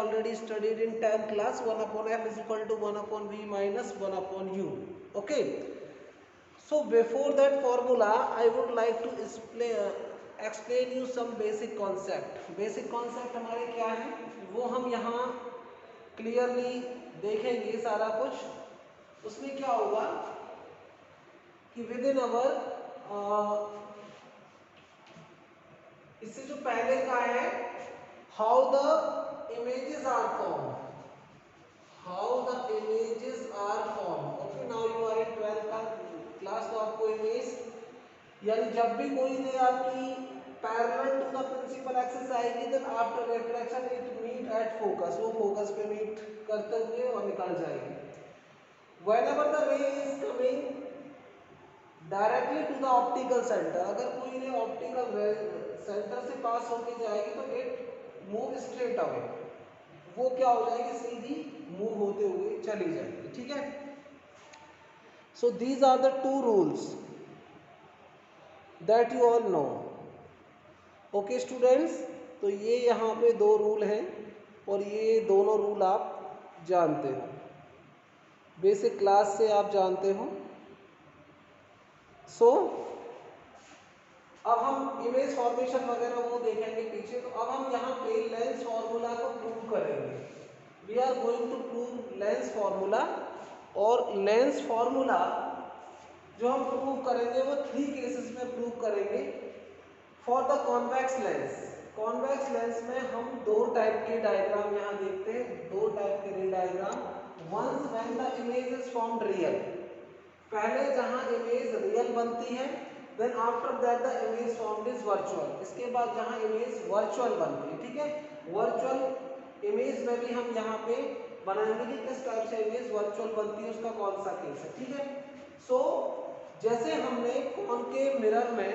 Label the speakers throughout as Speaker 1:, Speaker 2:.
Speaker 1: already studied in 10th class. 1 upon f is equal to 1 upon v minus 1 upon u. Okay. So before that formula, I would like to explain you some basic concept. Basic concept हमारे क्या है वो हम यहाँ clearly देखेंगे सारा कुछ। उसमें क्या होगा कि विद इन अवर इससे जो पहले का है how the images are form, how the images are form. Okay, now you are in 12th class, तो आपको इमेज यानी जब भी कोई ने आपकी parallel to the principal axis आएगी then after reflection it meet at focus, वो फोकस पे मीट करते हुए और निकल जाएगी। Whenever the ray is coming directly to the optical centre, अगर कोई ने ऑप्टिकल सेंटर से पास होके जाएगी तो इट मूव स्ट्रेट अवे, वो क्या हो जाएगी सीधी मूव होते हुए चली जाएगी। ठीक है, so these are the two rules that you all know. Okay students, तो ये यहाँ पे दो रूल हैं और ये दोनों रूल आप जानते हो, बेसिक क्लास से आप जानते हो। सो अब हम इमेज फॉर्मेशन वगैरह वो देखेंगे पीछे। तो अब हम यहाँ पे लेंस फॉर्मूला को प्रूव करेंगे। We are going to prove lens formula, और लेंस फॉर्मूला जो हम प्रूव करेंगे वो 3 केसेस में प्रूव करेंगे। For the convex lens, convex lens में हम दो टाइप के डायग्राम यहाँ देखते हैं, दो टाइप के ray diagram. Once when the image is formed real, पहले जहाँ इमेज रियल बनती है, then after that the image formed is virtual, इसके बाद जहाँ इमेज वर्चुअल बनती है। ठीक है, वर्चुअल इमेज में भी हम यहाँ पे बनाएंगे कि किस टाइप से इमेज वर्चुअल बनती है, उसका कौन सा केस है। ठीक है, सो जैसे हमने कॉनकेव मिरर में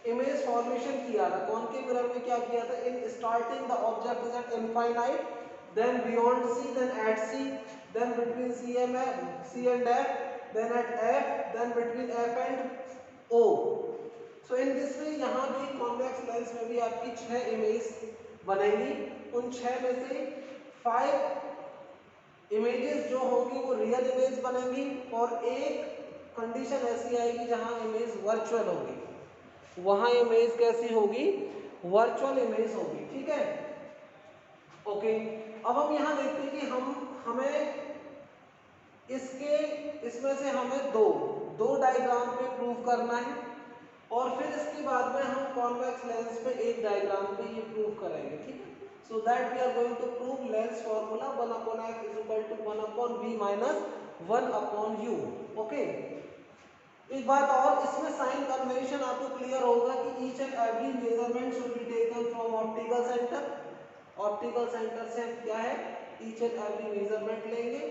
Speaker 1: इमेज फॉर्मेशन किया था, कॉनकेव मिरर में क्या किया था, in starting the object is at infinite, then beyond C, then at C, then between C and F, then at F, then between F and O. So in this way यहाँ भी convex lens में भी आपकी 6 image बनेंगी। उन 6 में से 5 images जो होंगी वो रियल इमेज बनेंगी, और एक कंडीशन ऐसी आएगी जहाँ इमेज वर्चुअल होगी, वहाँ इमेज कैसी होगी, वर्चुअल इमेज होगी। ठीक है, ओके। अब हम यहाँ देखते हैं कि हमें इसमें से हमें दो डायग्राम पे प्रूव करना है, और फिर इसके बाद में हम कॉन्वेक्स लेंस पे एक डायग्राम पे ये प्रूव करेंगे। ठीक है, so that we are going to prove lens formula 1 upon f is equal to 1 upon v minus 1 upon u। Okay, एक बात और, इसमें साइन कन्वेंशन आपको क्लियर होगा कि each and every measurement should be taken from optical centre. Optical centre से हम क्या है, ईच एंड एवरी मेजरमेंट लेंगे,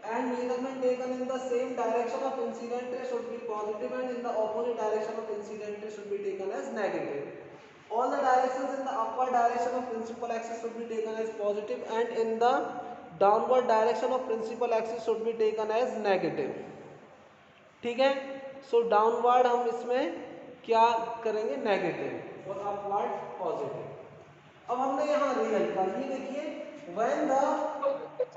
Speaker 1: and measurement taken in the same direction of incident ray should be positive, and in the opposite direction of incident ray should be taken as negative. All the directions in the upward direction of principal axis should be taken as positive, and in the downward direction of principal axis should be taken as negative। ठीक है, सो downward हम इसमें क्या करेंगे, negative, और upward positive. अब हमने यहाँ रियल का ये देखिए, when the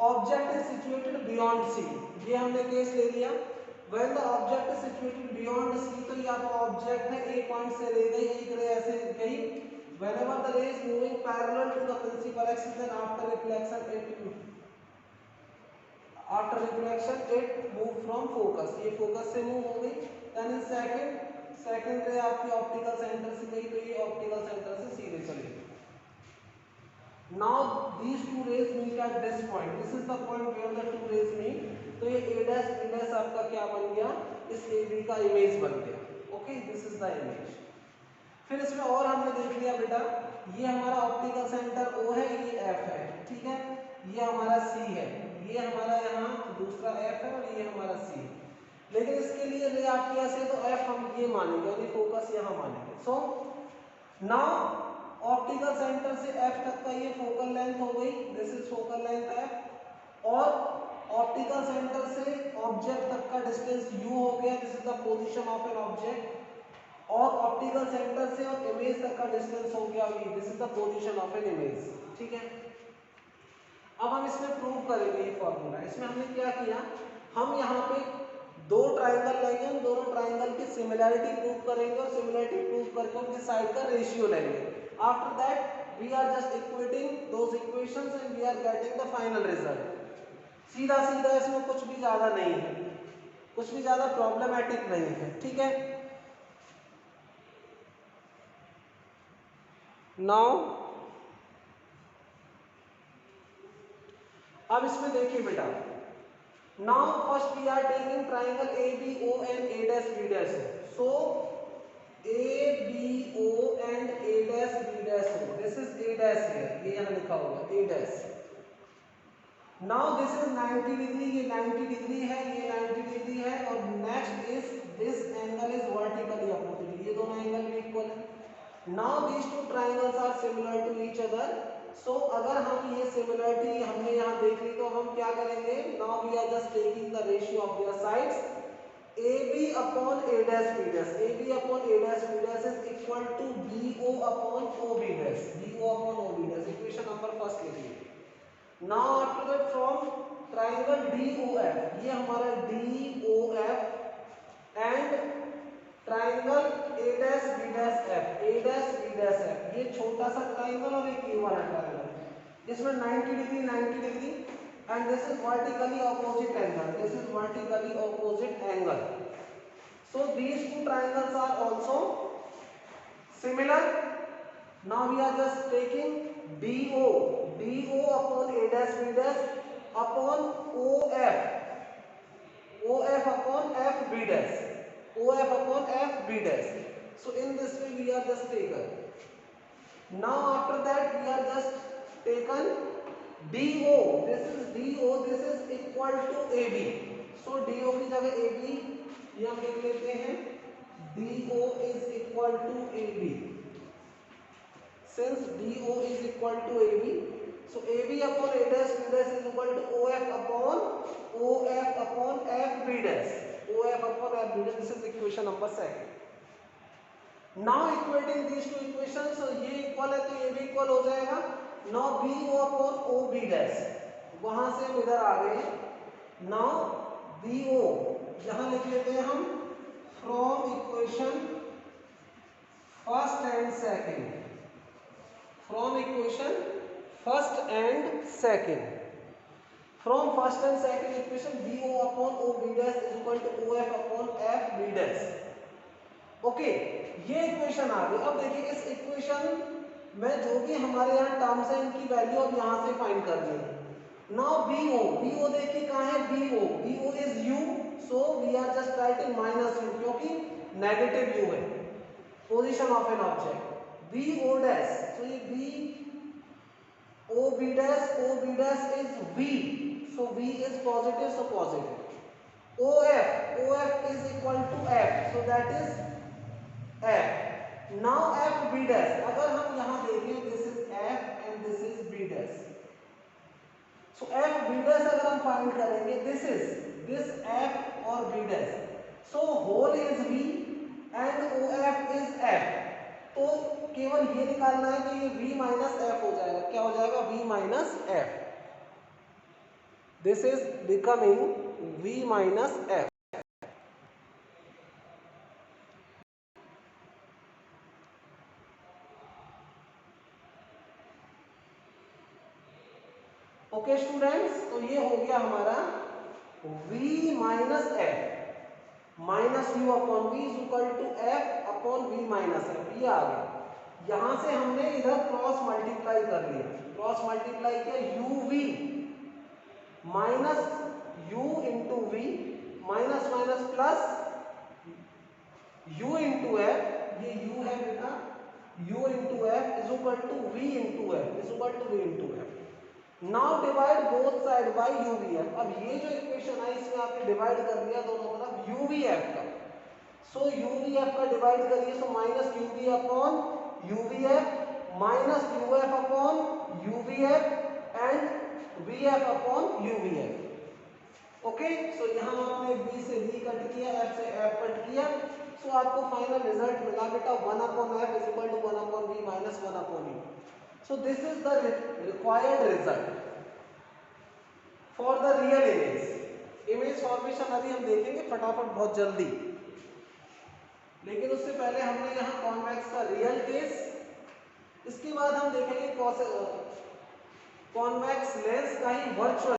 Speaker 1: object is situated beyond C, ये हमने केस ले लिया। When the object is situated beyond C, तो ये आपका ऑब्जेक्ट है, एक पॉइंट से ले गई, एक रे ऐसे गई। Whenever the ray is moving parallel to the principal axis, then after reflection it move from focus, ये फोकस से मूव हो गई। देन इन सेकंड रे आपकी ऑप्टिकल सेंटर से गई, तो ये ऑप्टिकल सेंटर से सीधे चली गई। Now these two rays meet at this point. This is the point where the two rays meet. तो ये A dash B dash आपका क्या बन गया, इस AB का इमेज बन गया। Okay, this is the image. फिर इसमें और हमने देख लिया बेटा, ये हमारा ऑप्टिकल सेंटर O है, ये F है। ठीक है, ये हमारा C है, ये हमारा यहाँ दूसरा F है, और ये हमारा C है। लेकिन इसके लिए रे आपकी ऐसे, तो F हम ये मानेंगे, यानी फोकस यहाँ मानेंगे। सो नाउ ऑप्टिकल सेंटर से F तक का ये फोकल लेंथ हो गई, this is focal length F, और ऑप्टिकल सेंटर से ऑब्जेक्ट तक का डिस्टेंस u हो गया, this is the position of an object, और ऑप्टिकल सेंटर से और इमेज तक का डिस्टेंस हो गया v, this is the position of an image. ठीक है, अब हम इसमें प्रूव करेंगे ये फॉर्मूला। इसमें हमने क्या किया, हम यहाँ पे दो ट्राइंगल लेंगे, उन दोनों ट्राइंगल की सिमिलैरिटी प्रूव करेंगे और सिमिलैरिटी प्रूव करके उनकी साइड का रेशियो लेंगे। After that we are just equating those equations and we are getting the final result. सीधा सीधा, इसमें कुछ भी ज्यादा नहीं है, कुछ भी ज्यादा प्रॉब्लमेटिक नहीं है, ठीक है। नाउ अब इसमें देखिए बेटा, now first we are taking triangle A B O and A dash B dash. So A B O and A dash B dash, this is A dash here, ये यहाँ लिखा होगा A dash. Now this is 90 degree, ये 90 degree है, ये 90 degree है, और next is this angle is vertically opposite, ये दोनों एंगल भी इक्वल है। Now these two triangles are similar to each other. So अगर हम ये सिमिलरिटी हमने यहाँ देख ली तो हम क्या करेंगे, now we are just taking the ratio of their sides. AB upon A dash B dash, AB upon A dash B dash is equal to BO upon OB dash, BO upon OB dash, equation number first लिखिए। Now after that from triangle DOF, ये हमारा DOF and triangle A dash B dash F, A dash B dash F, ये छोटा सा triangle और एक ये वाला ट्राइंगल, इसमें 90 degree 90 degree and this is vertically opposite angle, this is vertically opposite angle. So these two triangles are also similar. Now we are just taking DO upon A dash B dash upon OF upon F B dash, OF upon F B dash. So in this way we are just taken. Now after that we are just taken DO, this is DO, this is equal to AB. So DO की जगह AB ये हम लिख लेते हैं, DO is equal to AB. Since DO is equal to AB, so AB upon A dash B dash is equal to OF upon F B dash, OF upon F B dash. This is equation number second. Now equating these two equations, so ये equal है तो ये भी equal हो जाएगा। Now BO upon OB dash, वहां से हम इधर आ गए। Now BO यहां लिख लेते हैं हम from equation first and second, from equation first and second, from first and second equation BO upon OB dash is equal to OF upon F B dash। Okay, ये इक्वेशन आ गई। अब देखिए इस इक्वेशन में जो भी हमारे यहाँ टर्म्स है इनकी वैल्यू अब यहाँ से फाइंड करनी है। नाउ BO देखिए कहाँ है, BO is U, so we are just writing minus U, क्योंकि नेगेटिव U है position of an object. BO dash, so ये OB dash is V, so V is positive, so positive. OF is equal to F, so that is F। Now F B dash, अगर हम यहाँ देखें this is F and this is B dash, so F B dash अगर हम find करेंगे this F और B dash, so whole is V and OF is F, तो केवल ये निकालना है तो ये V minus F हो जाएगा। क्या हो जाएगा, V minus F, this is becoming V minus F। Okay students, तो ये हो गया हमारा V minus F minus U upon V is equal to F upon V minus F, ये आ गया। यहां से हमने इधर क्रॉस मल्टीप्लाई कर लिया, क्रॉस मल्टीप्लाई किया UV minus U into V minus minus plus U into F, ये U है बेटा, U into F is equal to V into F is equal to V into F। Now divide both side by UVF। अब ये जो equation है इसमें आपने divide कर दिया दोनों तरफ UVF का, सो UVF का डिवाइड करिए, so minus UV upon UVF minus UF upon UVF and VF upon UVF। Okay, so यहाँ आपने B से V कट किया, F से F कट किया, सो आपको फाइनल रिजल्ट मिला बेटा 1 upon F is equal to 1 upon V minus 1 upon U। So this is the required result. For the real image formation अभी हम देखेंगे फटाफट बहुत जल्दी, लेकिन उससे पहले हमने यहाँ कॉन्वेक्स का रियल केस, इसके बाद हम देखेंगे कॉन्वेक्स लेंस का ही वर्चुअल